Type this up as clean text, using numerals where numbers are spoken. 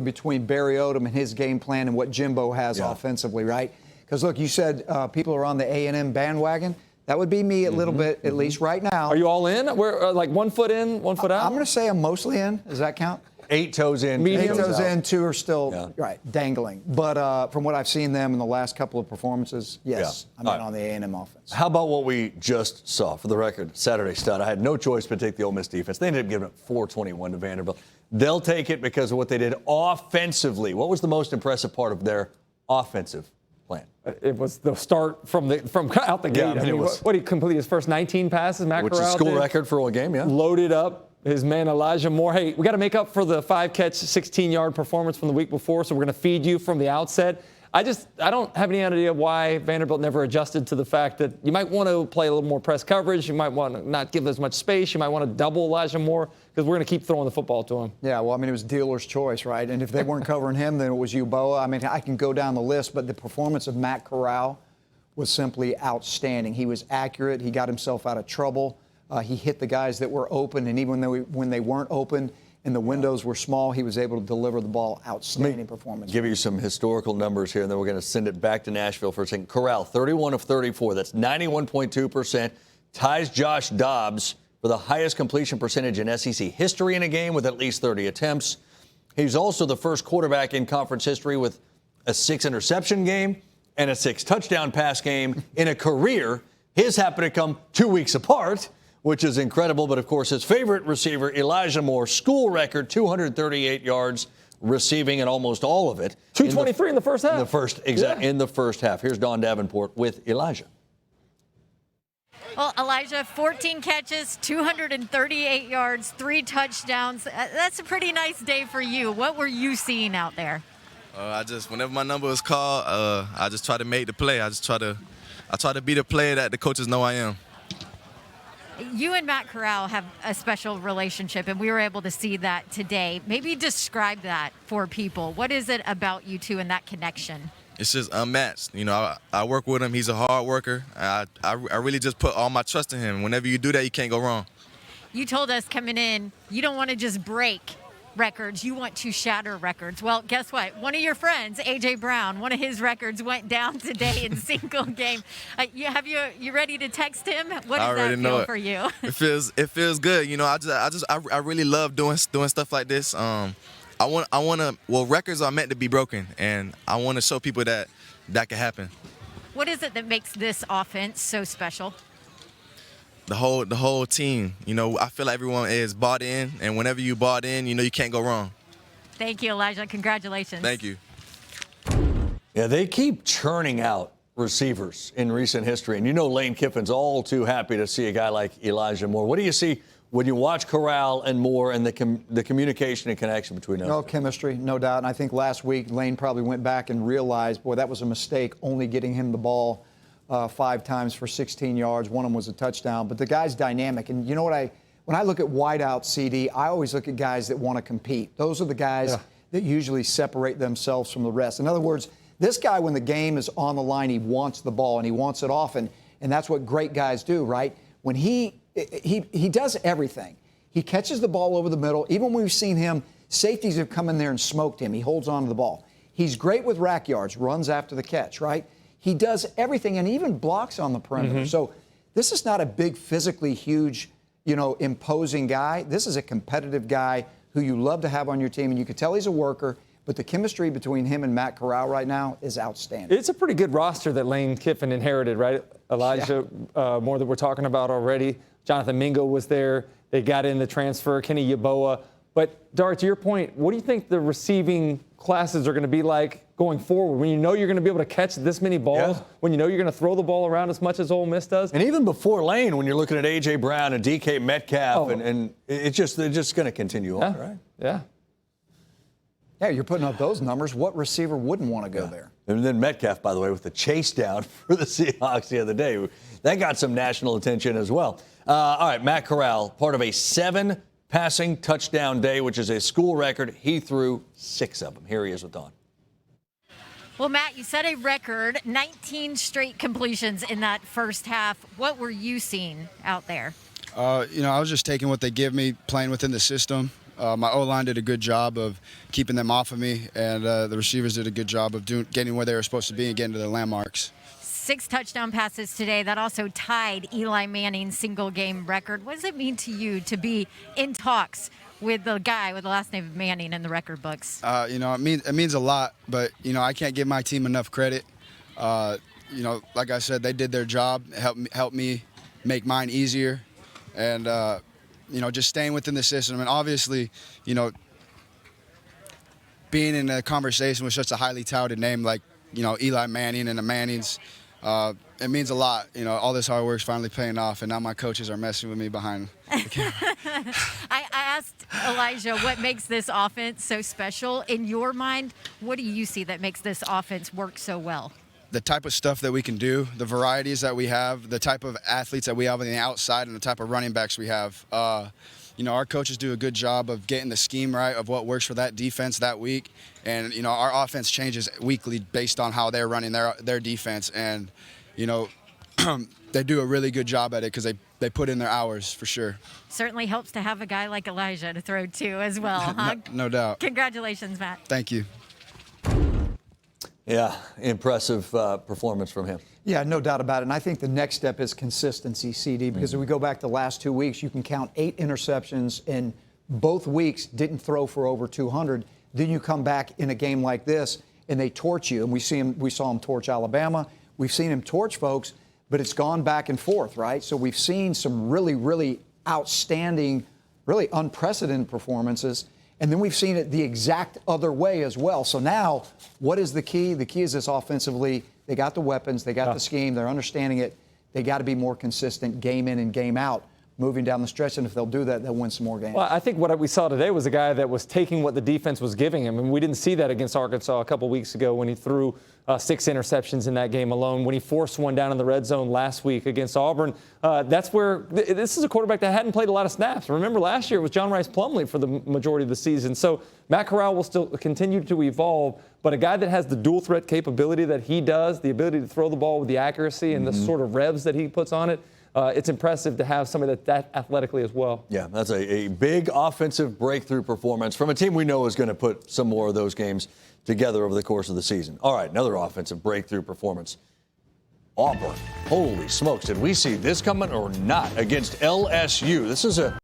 between Barry Odom and his game plan and what Jimbo has offensively, right? Because, look, you said people are on the A&M bandwagon. That would be me a little bit, at least right now. Are you all in? We're like 1 foot in, 1 foot out? I'm going to say I'm mostly in. Does that count? 8 toes in. 8 toes in, 2 are still dangling. But from what I've seen them in the last couple of performances, yes, I'm in on the A&M offense. How about what we just saw? For the record, Saturday stud. I had no choice but to take the Ole Miss defense. They ended up giving up 421 to Vanderbilt. They'll take it because of what they did offensively. What was the most impressive part of their offensive plan? It was the start from out the gate. I mean, what he completed his first 19 passes, Matt Corral, which is school record for a game, loaded up. His man Elijah Moore. Hey, we got to make up for the 5-catch, 16-yard performance from the week before, so we're going to feed you from the outset. I don't have any idea why Vanderbilt never adjusted to the fact that you might want to play a little more press coverage. You might want to not give as much space. You might want to double Elijah Moore because we're going to keep throwing the football to him. Yeah, well, I mean, it was dealer's choice, right? And if they weren't covering him, then it was Uboa. I mean, I can go down the list, but the performance of Matt Corral was simply outstanding. He was accurate. He got himself out of trouble. He hit the guys that were open, and even when they weren't open and the windows were small, he was able to deliver the ball. Outstanding performance. Give you some historical numbers here, and then we're going to send it back to Nashville for a second. Corral, 31 of 34. That's 91.2%. Ties Josh Dobbs for the highest completion percentage in SEC history in a game with at least 30 attempts. He's also the first quarterback in conference history with a 6-interception game and a 6-touchdown pass game in a career. His happened to come 2 weeks apart, which is incredible. But, of course, his favorite receiver, Elijah Moore, school record, 238 yards receiving, and almost all of it. 223 in the first half. In the first half. Here's Don Davenport with Elijah. Well, Elijah, 14 catches, 238 yards, 3 touchdowns. That's a pretty nice day for you. What were you seeing out there? Whenever my number was called, I just try to make the play. I try to be the player that the coaches know I am. You and Matt Corral have a special relationship, and we were able to see that today. Maybe describe that for people. What is it about you two and that connection? It's just unmatched. You know, I work with him. He's a hard worker. I really just put all my trust in him. Whenever you do that, you can't go wrong. You told us coming in, you don't want to just break records. You want to shatter records. Well, guess what? One of your friends, A.J. Brown, one of his records went down today in single game. You ready to text him? What does that feel for you? It feels good. You know, I really love doing stuff like this. Records are meant to be broken, and I want to show people that can happen. What is it that makes this offense so special? The whole team. You know, I feel like everyone is bought in, and whenever you bought in, you know you can't go wrong. Thank you, Elijah. Congratulations. Thank you. Yeah, they keep churning out receivers in recent history, and you know Lane Kiffin's all too happy to see a guy like Elijah Moore. What do you see when you watch Corral and Moore and the communication and connection between them? No chemistry, no doubt. And I think last week Lane probably went back and realized, boy, that was a mistake, only getting him the ball 5 times for 16 yards. One of them was a touchdown. But the guy's dynamic. And you know what? When I look at wideout, CD, I always look at guys that want to compete. Those are the guys that usually separate themselves from the rest. In other words, this guy, when the game is on the line, he wants the ball, and he wants it often. And that's what great guys do, right? When he does everything. He catches the ball over the middle. Even when we've seen him, safeties have come in there and smoked him. He holds on to the ball. He's great with rack yards, runs after the catch, right? He does everything and even blocks on the perimeter. So this is not a big, physically huge, imposing guy. This is a competitive guy who you love to have on your team, and you can tell he's a worker. But the chemistry between him and Matt Corral right now is outstanding. It's a pretty good roster that Lane Kiffin inherited, right? Elijah Moore that we're talking about already. Jonathan Mingo was there. They got in the transfer, Kenny Yeboah. But, Dart, to your point, what do you think the receiving classes are going to be like going forward when you know you're going to be able to catch this many balls, when you know you're going to throw the ball around as much as Ole Miss does? And even before Lane, when you're looking at A.J. Brown and D.K. Metcalf, and they're just going to continue on, right? Yeah. Yeah, you're putting up those numbers. What receiver wouldn't want to go there? And then Metcalf, by the way, with the chase down for the Seahawks the other day. That got some national attention as well. All right, Matt Corral, part of a 7 passing touchdown day, which is a school record. He threw 6 of them. Here he is with Don. Well, Matt, you set a record, 19 straight completions in that first half. What were you seeing out there? I was just taking what they give me, playing within the system. My O-line did a good job of keeping them off of me, and the receivers did a good job of getting where they were supposed to be and getting to their landmarks. 6 touchdown passes today. That also tied Eli Manning's single-game record. What does it mean to you to be in talks with the guy with the last name of Manning in the record books? It means a lot, but I can't give my team enough credit. Like I said, they did their job, helped me make mine easier, and just staying within the system. And obviously, being in a conversation with such a highly touted name like Eli Manning and the Mannings, it means a lot. All this hard work's finally paying off, and now my coaches are messing with me behind the camera. I asked Elijah what makes this offense so special. In your mind, what do you see that makes this offense work so well? The type of stuff that we can do, the varieties that we have, the type of athletes that we have on the outside, and the type of running backs we have. Our coaches do a good job of getting the scheme right of what works for that defense that week. And, our offense changes weekly based on how they're running their defense. And, they do a really good job at it because they put in their hours for sure. Certainly helps to have a guy like Elijah to throw to as well, huh? No doubt. Congratulations, Matt. Thank you. Yeah, impressive performance from him. Yeah, no doubt about it. And I think the next step is consistency, CD, because if we go back the last 2 weeks, you can count 8 interceptions in both weeks, didn't throw for over 200. Then you come back in a game like this and they torch you. And we saw him torch Alabama. We've seen him torch folks, but it's gone back and forth, right? So we've seen some really, really outstanding, really unprecedented performances. And then we've seen it the exact other way as well. So now, what is the key? The key is this offensively. They got the weapons. They got the scheme. They're understanding it. They got to be more consistent game in and game out, moving down the stretch. And if they'll do that, they'll win some more games. Well, I think what we saw today was a guy that was taking what the defense was giving him. And we didn't see that against Arkansas a couple weeks ago when he threw 6 interceptions in that game alone. When he forced one down in the red zone last week against Auburn, that's where this is a quarterback that hadn't played a lot of snaps. Remember, last year it was John Rice Plumlee for the majority of the season. So Matt Corral will still continue to evolve, but a guy that has the dual threat capability that he does, the ability to throw the ball with the accuracy and the sort of revs that he puts on it, it's impressive to have somebody that athletically as well. Yeah, that's a big offensive breakthrough performance from a team we know is going to put some more of those games together over the course of the season. All right, another offensive breakthrough performance. Auburn. Holy smokes, did we see this coming or not against LSU? This is a